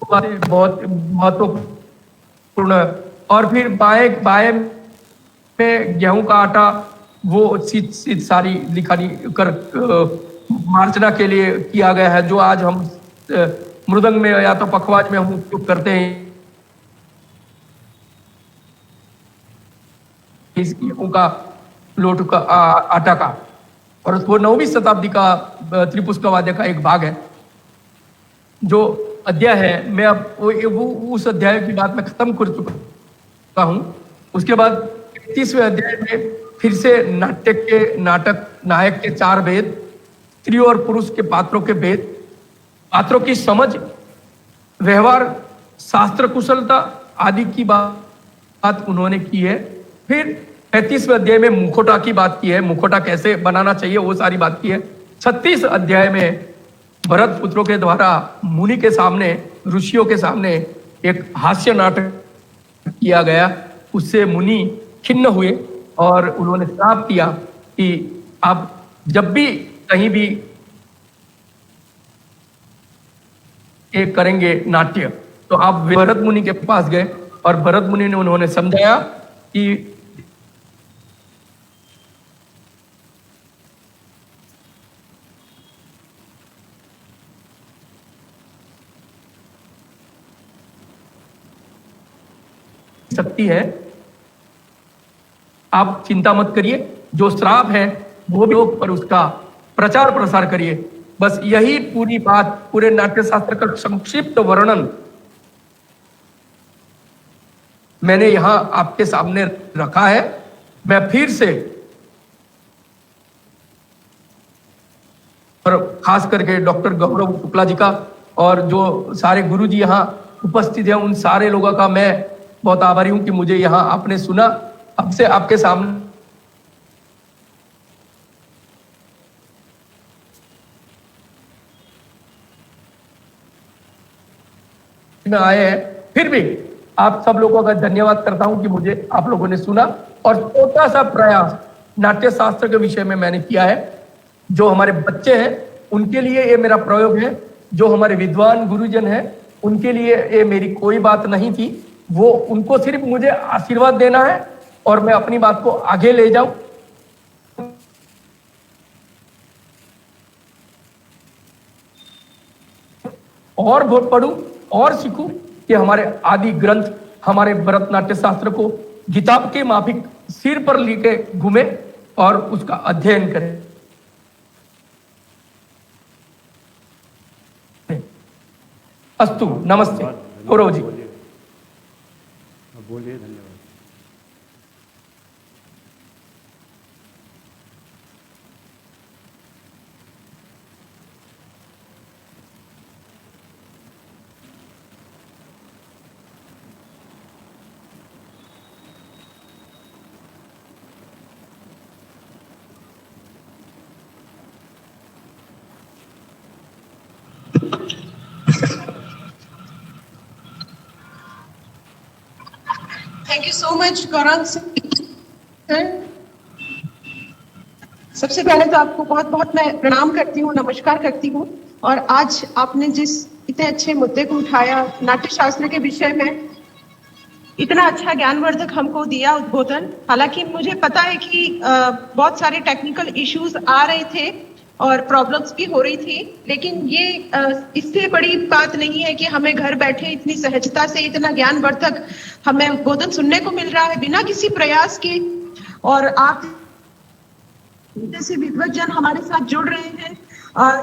बहुत महत्वपूर्ण। और फिर बाएं में गेहूं का आटा, वो सीध सारी लिखानी कर मार्जना के लिए किया गया है, जो आज हम मृदंग में या तो पखवाज में हम उपयोग करते हैं इस गेहूं का लोट का आटा का। और वो 9वीं शताब्दी का त्रिपुष्क वाद्य का एक भाग है। जो अध्याय है, मैं अब वो उस अध्याय की बात मैं खत्म कर चुका हूं। उसके बाद 31वें अध्याय में फिर से नाटक नायक के 4 भेद, स्त्री और पुरुष के पात्रों के भेद, पात्रों की समझ, व्यवहार, शास्त्र कुशलता आदि की बात उन्होंने की है। फिर 35वें अध्याय में मुखोटा की बात की है, मुखोटा कैसे बनाना चाहिए वो सारी बात की है। 36 अध्याय में भरत पुत्रों के द्वारा मुनि के सामने, ऋषियों के सामने एक हास्य नाटक किया गया। उससे मुनि खिन्न हुए और उन्होंने श्राप दिया कि आप जब भी कहीं भी एक करेंगे नाट्य, तो आप भरत मुनि के पास गए और भरत मुनि ने उन्होंने समझाया कि शक्ति है, आप चिंता मत करिए, जो श्राप है वो भी लोग पर उसका प्रचार प्रसार करिए। बस यही पूरी बात, पूरे नाट्य शास्त्र का संक्षिप्त वर्णन मैंने यहां आपके सामने रखा है। मैं फिर से और खास करके डॉक्टर गौरव शुक्ला जी का और जो सारे गुरु जी यहाँ उपस्थित हैं, उन सारे लोगों का मैं बहुत आभारी हूं कि मुझे यहाँ आपने सुना। अब से आपके सामने में आए हैं, फिर भी आप सब लोगों का धन्यवाद करता हूं कि मुझे आप लोगों ने सुना और छोटा सा प्रयास नाट्य शास्त्र के विषय में मैंने किया है। जो हमारे बच्चे हैं उनके लिए ये मेरा प्रयोग है, जो हमारे विद्वान गुरुजन हैं उनके लिए ये मेरी कोई बात नहीं थी, वो उनको सिर्फ मुझे आशीर्वाद देना है और मैं अपनी बात को आगे ले जाऊं। और बहुत पढ़ूं और सीखूं कि हमारे आदि ग्रंथ, हमारे भरतनाट्य शास्त्र को किताब के माफिक सिर पर लेके घूमे और उसका अध्ययन करें। अस्तु, नमस्ते गौरव जी।
बोलिए, धन्यवाद।
Thank you so much Gaurav sir. सबसे पहले तो आपको बहुत बहुत मैं प्रणाम करती हूँ, नमस्कार करती हूँ। और आज आपने जिस इतने अच्छे मुद्दे को उठाया, नाट्य शास्त्र के विषय में इतना अच्छा ज्ञानवर्धक हमको दिया उद्बोधन। हालांकि मुझे पता है कि बहुत सारे टेक्निकल इश्यूज आ रहे थे और प्रॉब्लम्स भी हो रही थी, लेकिन ये इससे बड़ी बात नहीं है कि हमें घर बैठे इतनी सहजता से इतना ज्ञानवर्धक हमें उद्बोधन सुनने को मिल रहा है बिना किसी प्रयास के। और आप जैसे विद्वज्जन हमारे साथ जुड़ रहे हैं,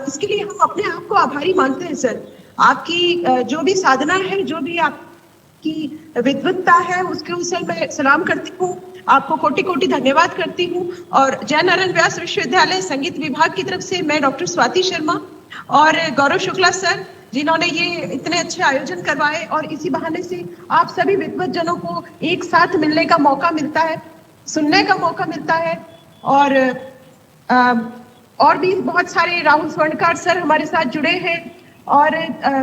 इसके लिए हम अपने आप को आभारी मानते हैं सर। आपकी जो भी साधना है, जो भी आपकी विद्वत्ता है, उसके उसे मैं सलाम करती हूँ, आपको कोटि कोटि धन्यवाद करती हूँ। और जय नारायण व्यास विश्वविद्यालय संगीत विभाग की तरफ से मैं डॉक्टर स्वाति शर्मा और गौरव शुक्ला सर, जिन्होंने ये इतने अच्छे आयोजन करवाए और इसी बहाने से आप सभी विद्वज्जनों को एक साथ मिलने का मौका मिलता है, सुनने का मौका मिलता है। और भी बहुत सारे राहुल स्वर्णकार सर हमारे साथ जुड़े हैं और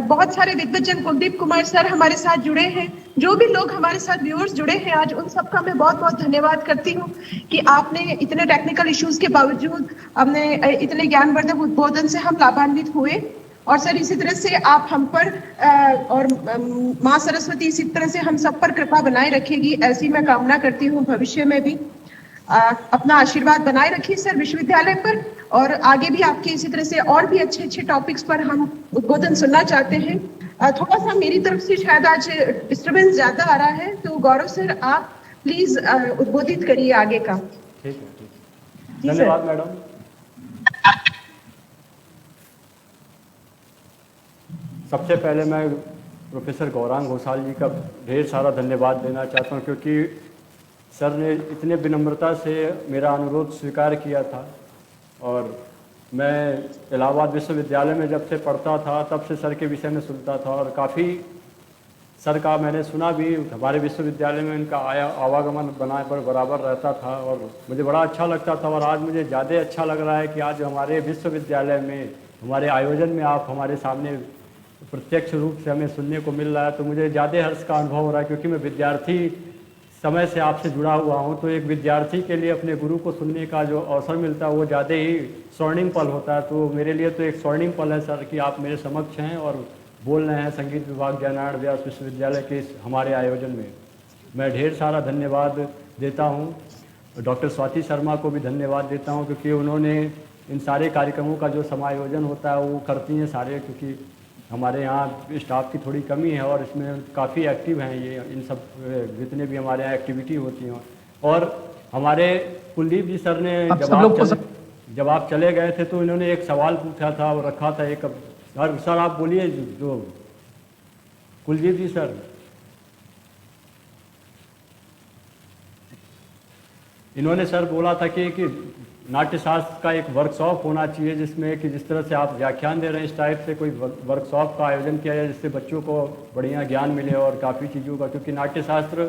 बहुत सारे विद्वज्जन, कुलदीप कुमार सर हमारे साथ जुड़े हैं। जो भी लोग हमारे साथ व्यूअर्स जुड़े हैं आज, उन सबका मैं बहुत बहुत धन्यवाद करती हूँ कि आपने इतने टेक्निकल इश्यूज के बावजूद हमने इतने ज्ञानवर्धक उद्बोधन से हम लाभान्वित हुए। और सर इसी तरह से आप हम पर और माँ सरस्वती इसी तरह से हम सब पर कृपा बनाए रखेगी, ऐसी मैं कामना करती हूँ। भविष्य में भी अपना आशीर्वाद बनाए रखिए सर विश्वविद्यालय पर, और आगे भी आपके इसी तरह से और भी अच्छे अच्छे टॉपिक्स पर हम उद्बोधन सुनना चाहते हैं। थोड़ा सा मेरी तरफ से शायद आज डिस्टर्बेंस ज्यादा आ रहा है, तो गौरव सर आप प्लीज उद्बोधित करिए आगे का।
ठीक है, धन्यवाद मैडम। सबसे पहले मैं प्रोफेसर गौरांग घोषाल जी का ढेर सारा धन्यवाद देना चाहता हूँ, क्योंकि सर ने इतने विनम्रता से मेरा अनुरोध स्वीकार किया था। और मैं इलाहाबाद विश्वविद्यालय में जब से पढ़ता था तब से सर के विषय में सुनता था और काफ़ी सर का मैंने सुना भी। हमारे विश्वविद्यालय में इनका आवागमन बना पर बराबर रहता था और मुझे बड़ा अच्छा लगता था। और आज मुझे ज़्यादा अच्छा लग रहा है कि आज हमारे विश्वविद्यालय में, हमारे आयोजन में आप हमारे सामने प्रत्यक्ष रूप से हमें सुनने को मिल रहा है, तो मुझे ज़्यादा हर्ष का अनुभव हो रहा है। क्योंकि मैं विद्यार्थी समय से आपसे जुड़ा हुआ हूँ, तो एक विद्यार्थी के लिए अपने गुरु को सुनने का जो अवसर मिलता है वो ज़्यादा ही स्वर्णिम पल होता है। तो मेरे लिए तो एक स्वर्णिम पल है सर कि आप मेरे समक्ष हैं और बोल रहे हैं संगीत विभाग जय नारायण व्यास विश्वविद्यालय के इस हमारे आयोजन में। मैं ढेर सारा धन्यवाद देता हूँ। डॉक्टर स्वाति शर्मा को भी धन्यवाद देता हूँ, क्योंकि उन्होंने इन सारे कार्यक्रमों का जो समायोजन होता है वो करती हैं सारे, क्योंकि हमारे यहाँ स्टाफ की थोड़ी कमी है और इसमें काफ़ी एक्टिव हैं ये, इन सब जितने भी हमारे यहाँ एक्टिविटी होती हैं। और हमारे कुलदीप जी सर ने जब आप चले गए थे तो इन्होंने एक सवाल पूछा था और रखा था एक। सर आप बोलिए, जो कुलदीप जी सर। इन्होंने सर बोला था कि नाट्यशास्त्र का एक वर्कशॉप होना चाहिए, जिसमें कि जिस तरह से आप व्याख्यान दे रहे हैं इस टाइप से कोई वर्कशॉप का आयोजन किया जाए, जिससे बच्चों को बढ़िया ज्ञान मिले और काफ़ी चीज़ों का। क्योंकि नाट्यशास्त्र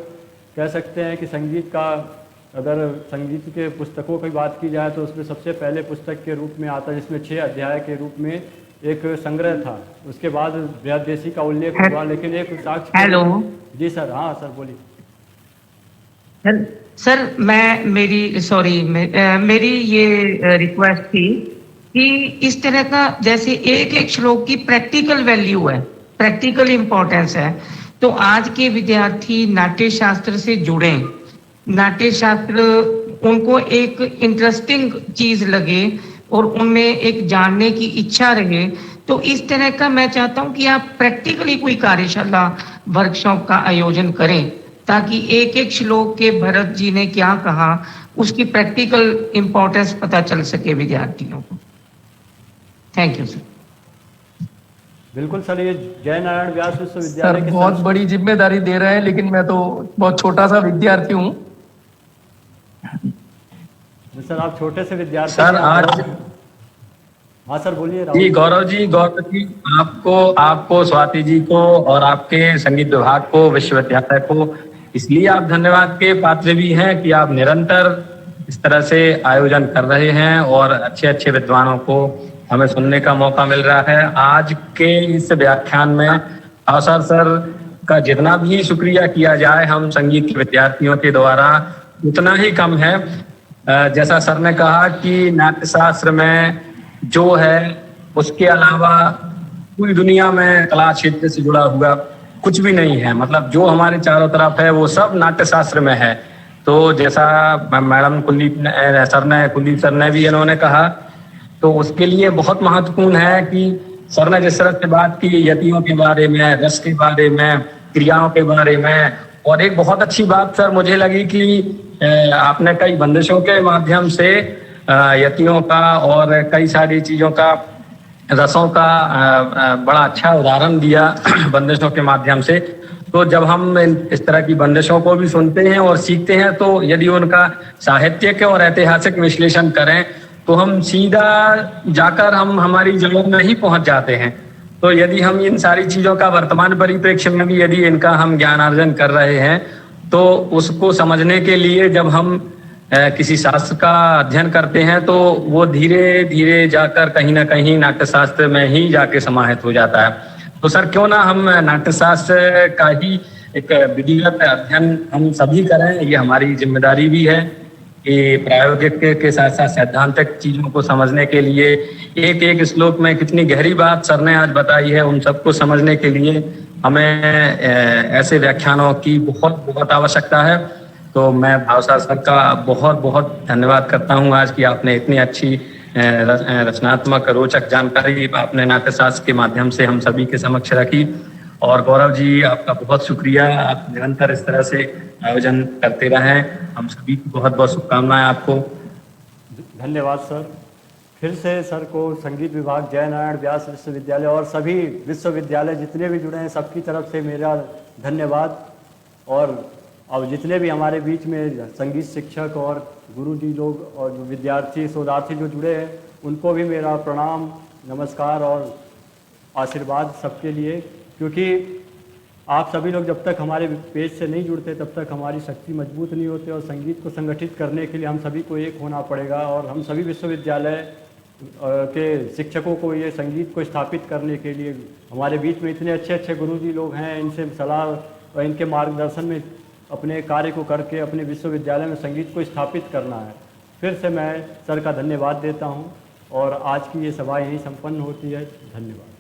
कह सकते हैं कि संगीत का, अगर संगीत के पुस्तकों की बात की जाए तो उसमें सबसे पहले पुस्तक के रूप में आता है, जिसमें 6 अध्याय के रूप में एक संग्रह था, उसके बाद ब्रहदेशी का उल्लेख हुआ, लेकिन एक साक्ष्य।
हेलो
जी सर, हाँ सर बोलिए।
सर मेरी ये रिक्वेस्ट थी कि इस तरह का जैसे एक एक श्लोक की प्रैक्टिकल वैल्यू है, प्रैक्टिकल इंपॉर्टेंस है, तो आज के विद्यार्थी नाट्य शास्त्र से जुड़े, नाट्य शास्त्र उनको एक इंटरेस्टिंग चीज लगे और उनमें एक जानने की इच्छा रहे। तो इस तरह का मैं चाहता हूं कि आप प्रैक्टिकली कोई कार्यशाला वर्कशॉप का आयोजन करें, ताकि एक एक श्लोक के भरत जी ने क्या कहा उसकी प्रैक्टिकल इंपॉर्टेंस पता चल सके विद्यार्थियों को। Thank you sir.
बिल्कुल सर, ये जय नारायण व्यास
सर
विश्वविद्यालय के
बहुत बड़ी जिम्मेदारी दे रहे हैं, लेकिन मैं तो बहुत छोटा सा विद्यार्थी हूँ।
सर आप छोटे से विद्यार्थी
सर
हैं।
आज
हाँ सर बोलिए।
जी गौरव जी आपको स्वाति जी को और आपके संगीत विभाग को, विश्वविद्यालय को इसलिए आप धन्यवाद के पात्र भी हैं कि आप निरंतर इस तरह से आयोजन कर रहे हैं और अच्छे अच्छे विद्वानों को हमें सुनने का मौका मिल रहा है। आज के इस व्याख्यान में अवसर सर का जितना भी शुक्रिया किया जाए हम संगीत के विद्यार्थियों के द्वारा उतना ही कम है। जैसा सर ने कहा कि नाट्य शास्त्र में जो है उसके अलावा पूरी दुनिया में कला क्षेत्र से जुड़ा हुआ कुछ भी नहीं है, मतलब जो हमारे चारों तरफ है वो सब नाट्य शास्त्र में है। तो जैसा मैडम कुलदीप सर ने भी इन्होंने कहा, तो उसके लिए बहुत महत्वपूर्ण है कि सर ने जिस तरह से बात की यतियों के बारे में, रस के बारे में, क्रियाओं के बारे में, और एक बहुत अच्छी बात सर मुझे लगी कि आपने कई बंदिशों के माध्यम से यतियों का और कई सारी चीजों का, रसों का बड़ा अच्छा उदाहरण दिया बंदिशों के माध्यम से। तो जब हम इस तरह की बंदिशों को भी सुनते हैं और सीखते हैं, तो यदि उनका साहित्यिक और ऐतिहासिक विश्लेषण करें तो हम सीधा जाकर हम हमारी जड़ों में ही पहुंच जाते हैं। तो यदि हम इन सारी चीजों का वर्तमान परिप्रेक्ष्य में भी यदि इनका हम ज्ञानार्जन कर रहे हैं, तो उसको समझने के लिए जब हम किसी शास्त्र का अध्ययन करते हैं तो वो धीरे धीरे जाकर कहीं ना कहीं नाट्य शास्त्र में ही जाके समाहित हो जाता है। तो सर क्यों ना हम नाट्य शास्त्र का ही एक विधिवत अध्ययन हम सभी करें, ये हमारी जिम्मेदारी भी है कि प्रायोगिक के साथ साथ सैद्धांतिक चीजों को समझने के लिए एक एक श्लोक में कितनी गहरी बात सर ने आज बताई है, उन सबको समझने के लिए हमें ऐसे व्याख्यानों की बहुत बहुत आवश्यकता है। तो मैं भावसार सर का बहुत बहुत धन्यवाद करता हूं आज की आपने इतनी अच्छी रचनात्मक रोचक जानकारी आपने नाट्य शास्त्र के माध्यम से हम सभी के समक्ष रखी। और गौरव जी आपका बहुत शुक्रिया, आप निरंतर इस तरह से आयोजन करते रहें। हम सभी की बहुत बहुत शुभकामनाएं आपको।
धन्यवाद सर। फिर से सर को संगीत विभाग जय नारायण व्यास विश्वविद्यालय और सभी विश्वविद्यालय जितने भी जुड़े हैं सबकी तरफ से मेरा धन्यवाद। और अब जितने भी हमारे बीच में संगीत शिक्षक और गुरुजी लोग और जो विद्यार्थी शोधार्थी जो जुड़े हैं उनको भी मेरा प्रणाम, नमस्कार और आशीर्वाद सबके लिए, क्योंकि आप सभी लोग जब तक हमारे पेज से नहीं जुड़ते तब तक हमारी शक्ति मजबूत नहीं होती और संगीत को संगठित करने के लिए हम सभी को एक होना पड़ेगा। और हम सभी विश्वविद्यालय के शिक्षकों को ये संगीत को स्थापित करने के लिए हमारे बीच में इतने अच्छे अच्छे गुरुजी लोग हैं, इनसे सलाह और इनके मार्गदर्शन में अपने कार्य को करके अपने विश्वविद्यालय में संगीत को स्थापित करना है। फिर से मैं सर का धन्यवाद देता हूँ और आज की ये सभा यहीं संपन्न होती है। धन्यवाद।